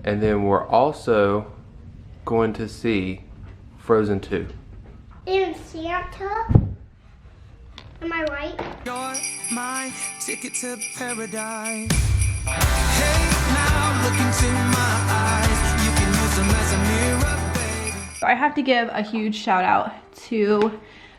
And then we're also going to see Frozen 2. And Santa. Am I right? You're my ticket to paradise. Hey, now look into my eyes. You can use them as a mirror, baby. I have to give a huge shout out to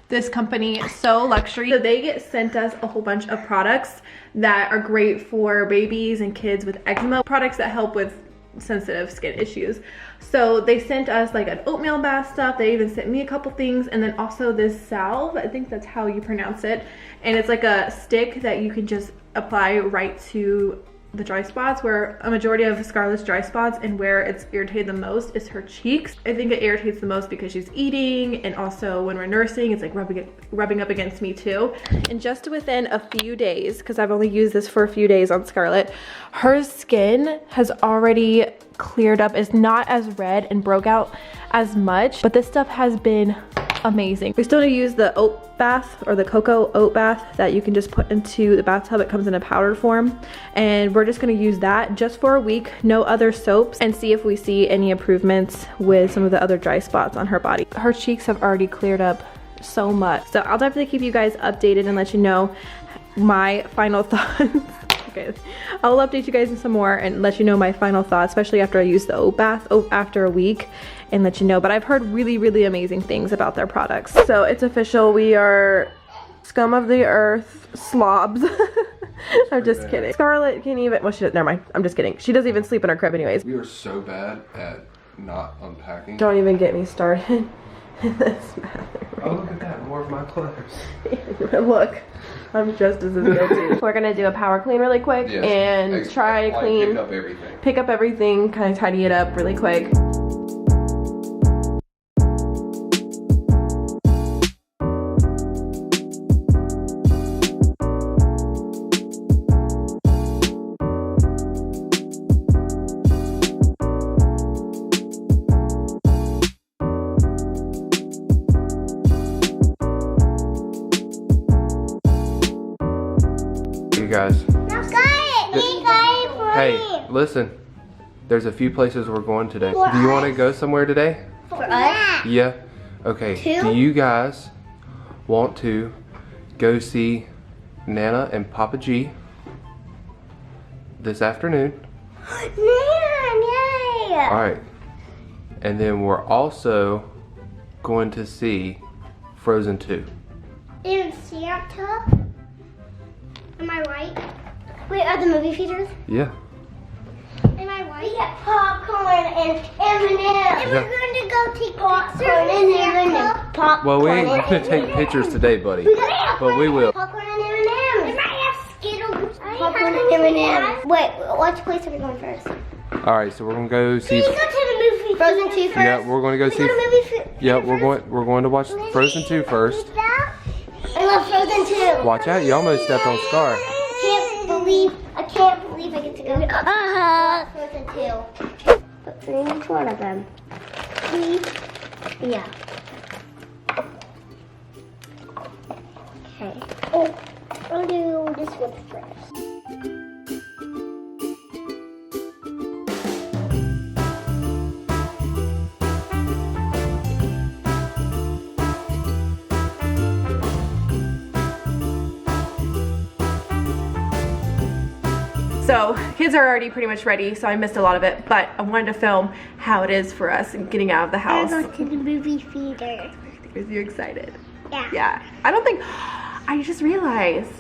this company, So Luxury. So they sent us a whole bunch of products that are great for babies and kids with eczema, products that help with sensitive skin issues. So they sent us like an oatmeal bath stuff. They even sent me a couple things, and then also this salve, I think that's how you pronounce it, and it's like a stick that you can just apply right to the dry spots, where a majority of Scarlett's dry spots and where it's irritated the most is her cheeks. I think it irritates the most because she's eating, and also when we're nursing, it's like rubbing up against me too. And just within a few days, because I've only used this for a few days on Scarlett, her skin has already cleared up. It's not as red and broke out as much, but this stuff has been amazing. We still need to use the oat bath, or the cocoa oat bath that you can just put into the bathtub. It comes in a powdered form, and we're just going to use that just for a week, no other soaps, and see if we see any improvements with some of the other dry spots on her body. Her cheeks have already cleared up so much, so I'll definitely keep you guys updated and let you know my final thoughts. Okay, I'll update you guys some more and let you know my final thoughts, especially after I use the oat bath after a week, and let you know. But I've heard really, really amazing things about their products. So it's official, we are scum of the earth slobs. I'm just kidding. Scarlett can't even, well, never mind, I'm just kidding. She doesn't even sleep in her crib anyways. We are so bad at not unpacking. Don't even get me started in this bathroom. Oh, look at that, more of my clothes. Look, I'm just as guilty. We're gonna do a power clean really quick, yes, and try to clean, pick up everything, kind of tidy it up really quick. Guys. Hey, listen. There's a few places we're going today. Do you want to go somewhere today? For us? Yeah. Okay. Do you guys want to go see Nana and Papa G this afternoon? Nana, yay! Alright. And then we're also going to see Frozen 2. And Santa. Am I right? Wait, are the movie theaters? Yeah. Am I right? We get popcorn and M&M's. And we're going to go take popcorn and M&M's. Well, we ain't going to take pictures today, buddy. But we will. Popcorn and M&M's. We might have Skittles. Popcorn and M&M's. Wait, which place are we going first? Alright, so we're going to go see... Can you go to the movie Frozen 2 first? Yeah, we're going to go see... Yeah, we're going to watch Frozen 2 first. I love Frozen 2. Watch out, you almost stepped on Scar. I can't believe I get to go. Frozen 2. But which one of them? Yeah. Okay. Oh, I'll do this one first. So kids are already pretty much ready, so I missed a lot of it, but I wanted to film how it is for us getting out of the house. I go to the movie theater. Are you excited? Yeah. Yeah. I just realized.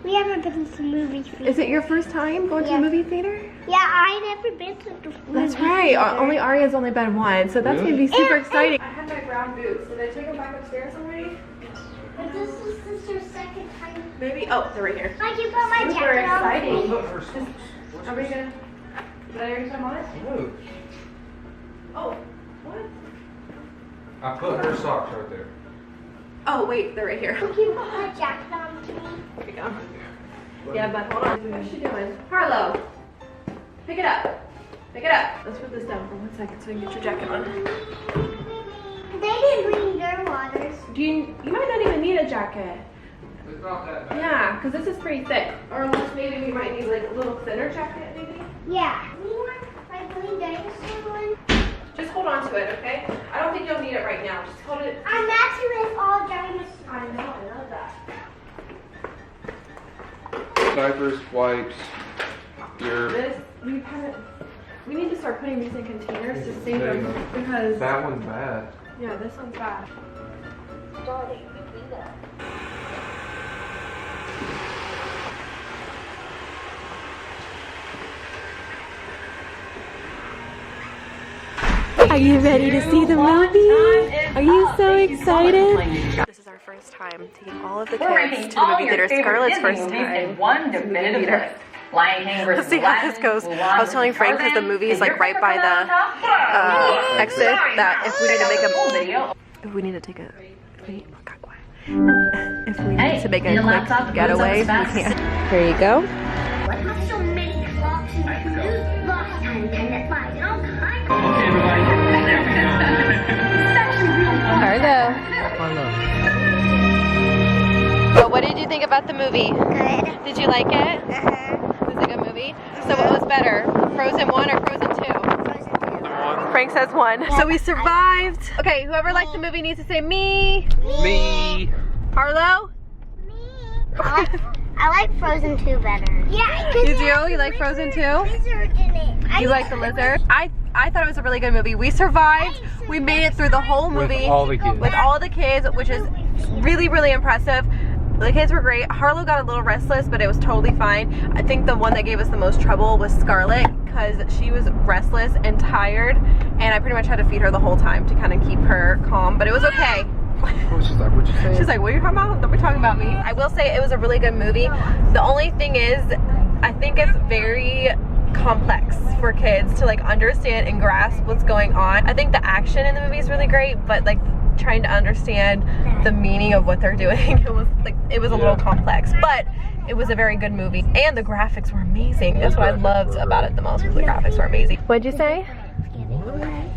We haven't been to the movie theater. Is it your first time going to the movie theater? Yeah, I never been to the movie That's right. theater. Only Aria's only been one, so that's gonna be super exciting. I have my brown boots. Did I take them back upstairs already? But this is your second time. Maybe. Oh, they're right here. I can put my Super jacket on. exciting. Are we gonna? Did I already come on it? No. Oh, what? I put her socks right there. Oh, wait, they're right here. Can you put my jacket on to me? There we go. Yeah, but hold on. What's she doing? Harlow, pick it up. Pick it up. Let's put this down for 1 second so you can get your jacket on. They didn't bring their waters. You might not even need a jacket. It's not that bad. Yeah, because this is pretty thick. Or unless maybe we might need like a little thinner jacket, maybe. Yeah. We want like funny dinosaur one? Just hold on to it, okay? I don't think you'll need it right now. Just hold it. I'm matching with all dinosaurs. I know that. Diapers, wipes, your... This, we need to start putting these in containers to save There you them go. because, That one's bad. yeah, this one's bad. Are you ready to see the movie? Are you so excited? This is our first time taking all of the kids to the movie theater. Scarlett's first time. One definitive list. Lion King versus Let's see how this goes. I was telling Frank because the movie is like right by the exit that if we need to make a if we need to take a if we need to make a quick getaway, we can. Here you go. What have so many clocks and food? Lost time, 10 at 5, and all kinds of... Carlo. So what did you think about the movie? Good. Did you like it? Was it a good movie? So what was better? Frozen 1 or Frozen 2? Frank says 1. So we survived. Okay, whoever liked the movie needs to say me. Me. Harlow? I like Frozen 2 better. Yeah, You do? You like Frozen 2? lizard in it. You like the lizard? I thought it was a really good movie. We survived. We made it through the whole movie. With all the kids. With all the kids, which is really, really impressive. The kids were great. Harlow got a little restless, but it was totally fine. I think the one that gave us the most trouble was Scarlett because she was restless and tired, and I pretty much had to feed her the whole time to kind of keep her calm, but it was okay. She's like, what you saying? She's like, what are you talking about? Don't be talking about me. I will say it was a really good movie. The only thing is, I think it's very complex for kids to like understand and grasp what's going on. I think the action in the movie is really great, but like trying to understand the meaning of what they're doing, it was a little complex, but it was a very good movie, and the graphics were amazing. That's what I loved about it the most, was the graphics were amazing. What'd you say?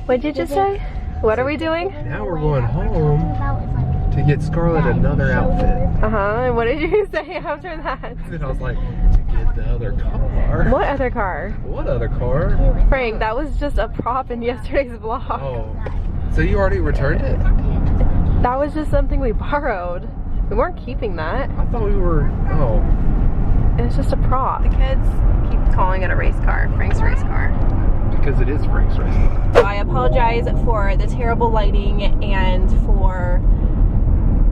What'd you just say? What are we doing? Now we're going home to get Scarlett another outfit. And what did you say after that? And I was like, to get the other car. What other car? What other car? Frank, that was just a prop in yesterday's vlog. Oh, so you already returned it? That was just something we borrowed. We weren't keeping that. I thought we were, oh. It was just a prop. The kids keep calling it a race car, Frank's race car. Because it is Frank's race car. So I apologize for the terrible lighting and for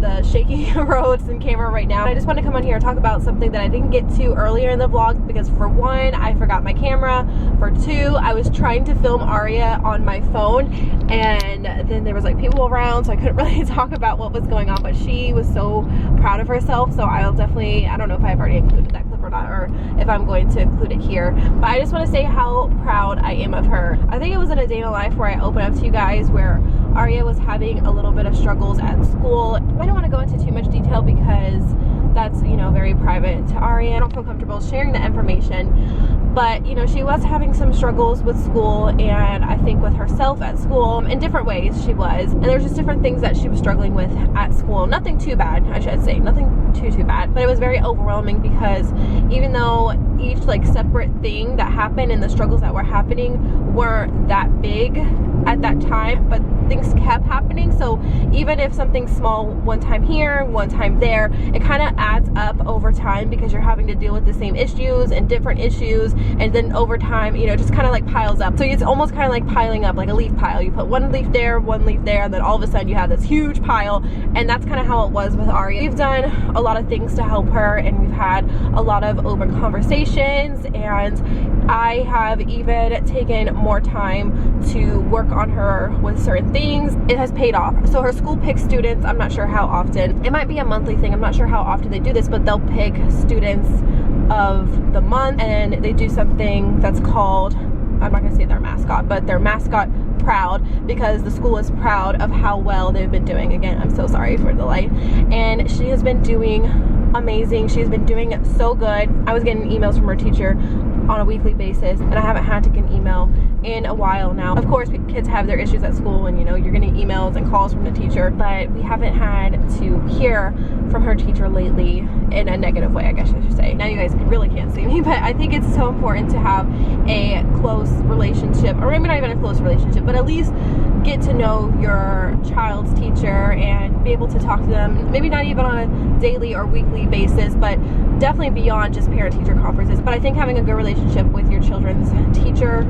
the shaky roads and camera right now. I just want to come on here and talk about something that I didn't get to earlier in the vlog because for one, I forgot my camera. For two, I was trying to film Aria on my phone and then there was like people around, so I couldn't really talk about what was going on, but she was so proud of herself, so I'll definitely, I don't know if I've already included that clip or not, or if I'm going to include it here, but I just want to say how proud I am of her. I think it was in a day in a life where I opened up to you guys where Aria was having a little bit of struggles at school. I don't want to go into too much detail because that's, you know, very private to Aria. I don't feel comfortable sharing the information, but you know, she was having some struggles with school, and I think with herself at school in different ways she was, and there's just different things that she was struggling with at school. Nothing too bad, I should say, nothing too bad, but it was very overwhelming because even though each like separate thing that happened and the struggles that were happening weren't that big at that time, but things kept happening. So even if something small one time here, one time there, it kind of adds up over time because you're having to deal with the same issues and different issues, and then over time, you know, just kind of like piles up. So it's almost kind of like piling up, like a leaf pile. You put one leaf there, and then all of a sudden you have this huge pile, and that's kind of how it was with Aria. We've done a lot of things to help her, and we've had a lot of open conversations, and I have even taken more time to work on her with certain things. It has paid off. So her school picks students. I'm not sure how often. It might be a monthly thing. I'm not sure how often they do this, but they'll pick students of the month, and they do something that's called, I'm not gonna say their mascot, but their mascot proud, because the school is proud of how well they've been doing. Again, I'm so sorry for the light. And she has been doing amazing. She's been doing so good. I was getting emails from her teacher on a weekly basis, and I haven't had to get an email in a while now. Of course, kids have their issues at school, and you know, you're getting emails and calls from the teacher, but we haven't had to hear from her teacher lately in a negative way, I guess I should say. Now you guys really can't see me, but I think it's so important to have a close relationship, or maybe not even a close relationship, but at least get to know your child's teacher and be able to talk to them, maybe not even on a daily or weekly basis, but definitely beyond just parent-teacher conferences. But I think having a good relationship with your children's teacher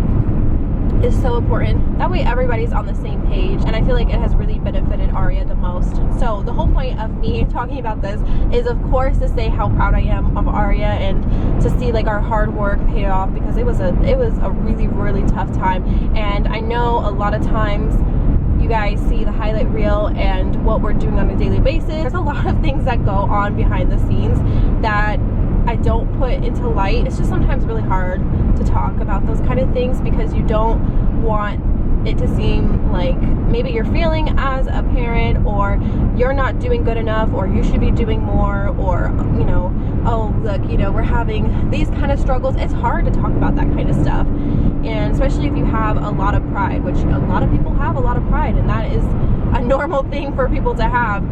is so important. That way everybody's on the same page, and I feel like it has really benefited Aria the most. So the whole point of me talking about this is, of course, to say how proud I am of Aria and to see like our hard work paid off, because it was a really, really tough time. And I know a lot of times you guys see the highlight reel and what we're doing on a daily basis. There's a lot of things that go on behind the scenes that I don't put into light. It's just sometimes really hard to talk about those kind of things because you don't want it to seem like maybe you're failing as a parent, or you're not doing good enough, or you should be doing more, or you know, oh look, you know, we're having these kind of struggles. It's hard to talk about that kind of stuff, and especially if you have a lot of pride, which a lot of people have a lot of pride, and that is a normal thing for people to have.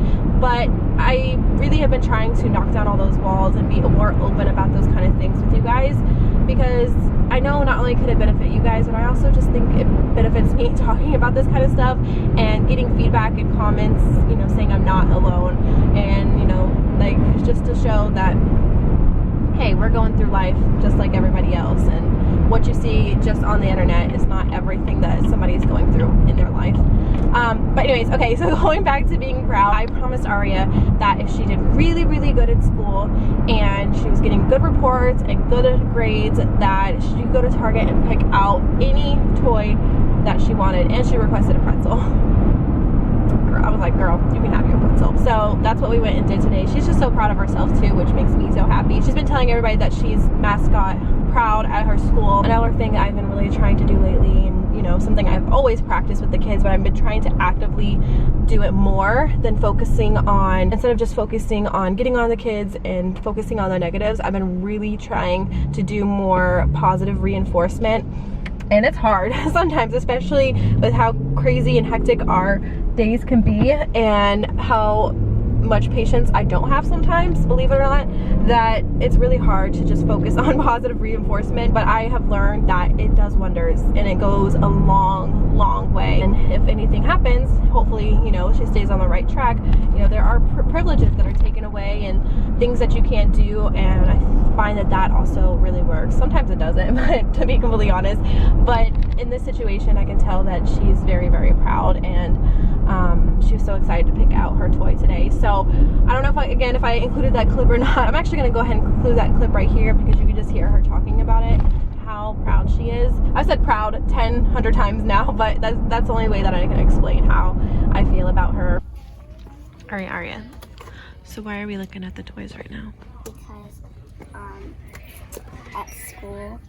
But I really have been trying to knock down all those walls and be more open about those kind of things with you guys, because I know not only could it benefit you guys, but I also just think it benefits me talking about this kind of stuff and getting feedback and comments, you know, saying I'm not alone, and you know, like just to show that, hey, we're going through life just like everybody else, and what you see just on the internet is not everything that somebody's going through in their life. But anyways, okay, so going back to being proud, I promised Aria that if she did really, really good in school and she was getting good reports and good grades, that she could go to Target and pick out any toy that she wanted, and she requested a pretzel. I was like, girl, you can have your pretzel. So that's what we went and did today. She's just so proud of herself too, which makes me so happy. She's been telling everybody that she's mascot proud at her school. Another thing I've been really trying to do lately, and you know, something I've always practiced with the kids, but I've been trying to actively do it more than focusing on, instead of just focusing on getting on the kids and focusing on the negatives, I've been really trying to do more positive reinforcement. And it's hard sometimes, especially with how crazy and hectic our days can be and how much patience I don't have sometimes, believe it or not, that it's really hard to just focus on positive reinforcement. But I have learned that it does wonders, and it goes a long, long way. And if anything happens, hopefully, you know, she stays on the right track. You know, there are privileges that are taken away and things that you can't do, and I find that that also really works. Sometimes it doesn't, but to be completely honest. But in this situation, I can tell that she's very, very proud, and she was so excited to pick out her toy today. So I don't know if I included that clip or not. I'm actually going to go ahead and include that clip right here, because you can just hear her talking about it, how proud she is. I've said proud 100 times now, but that's the only way that I can explain how I feel about her. All right, Aria, so why are we looking at the toys right now? Because at school,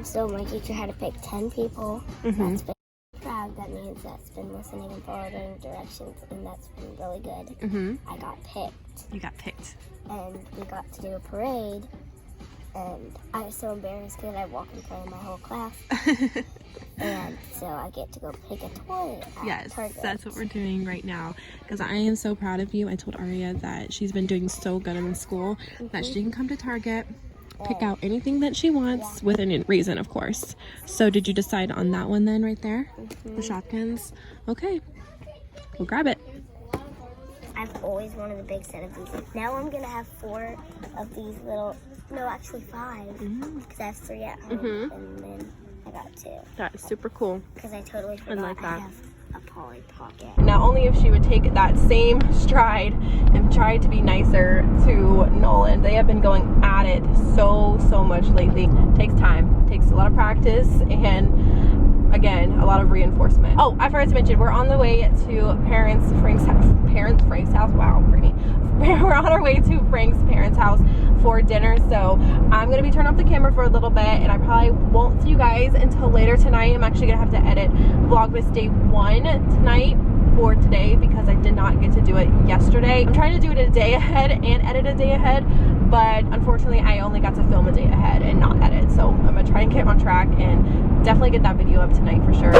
so my teacher had to pick 10 people. That's been proud. That means that's been listening and following directions, and that's been really good. I got picked. You got picked. And we got to do a parade, and I was so embarrassed because I walked in front of my whole class. And so I get to go pick a toy at Target. That's what we're doing right now, because I am so proud of you. I told Aria that she's been doing so good in school that she can come to Target, pick out anything that she wants within reason, of course. So did you decide on that one then right there? The Shopkins? Okay, we'll grab it. I've always wanted a big set of these. Now I'm gonna have 4 of these little, no, actually 5, because I have 3 at home, and then I got 2. That is super cool. Because I totally forgot like that. I have a Polly Pocket. Now, only if she would take that same stride and try to be nicer to Nolan. They have been going at it so much lately. Takes time, takes a lot of practice, and again, a lot of reinforcement. Oh, I forgot to mention, we're on the way to Frank's house. Wow, Brittany. We're on our way to Frank's parents' house for dinner, so I'm gonna be turning off the camera for a little bit, and I probably won't see you guys until later tonight. I'm actually gonna have to edit Vlogmas Day 1 tonight for today, because I did not get to do it yesterday. I'm trying to do it a day ahead and edit a day ahead, but unfortunately I only got to film a day ahead and not edit. So I'm gonna try and get on track and definitely get that video up tonight for sure.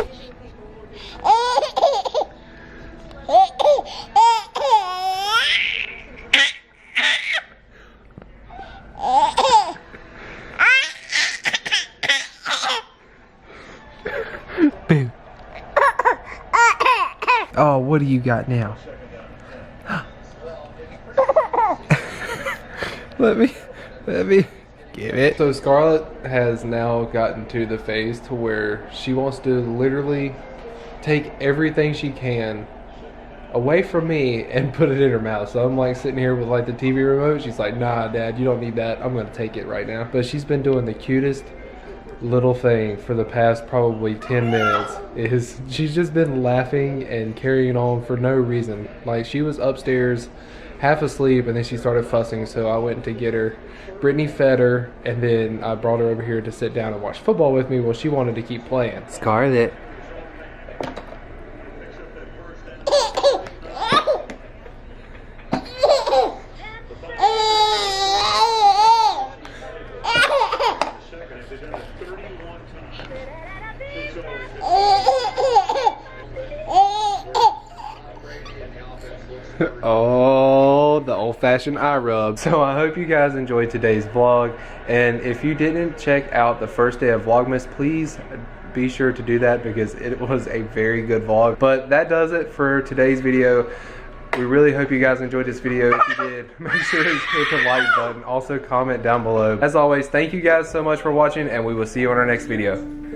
Boo. Oh, what do you got now? Let me give it. So Scarlett has now gotten to the phase to where she wants to literally take everything she can away from me and put it in her mouth. So I'm like sitting here with like the TV remote. She's like, nah, Dad, you don't need that. I'm gonna take it right now. But she's been doing the cutest little thing for the past probably 10 minutes. She's just been laughing and carrying on for no reason. Like, she was upstairs half asleep and then she started fussing, so I went to get her. Brittany fed her and then I brought her over here to sit down and watch football with me. Well, she wanted to keep playing. Scarlett. Oh, the old-fashioned eye rub. So I hope you guys enjoyed today's vlog, and if you didn't check out the first day of Vlogmas, please be sure to do that because it was a very good vlog. But that does it for today's video. We really hope you guys enjoyed this video. If you did, make sure to hit the like button. Also comment down below. As always, thank you guys so much for watching, and we will see you on our next video.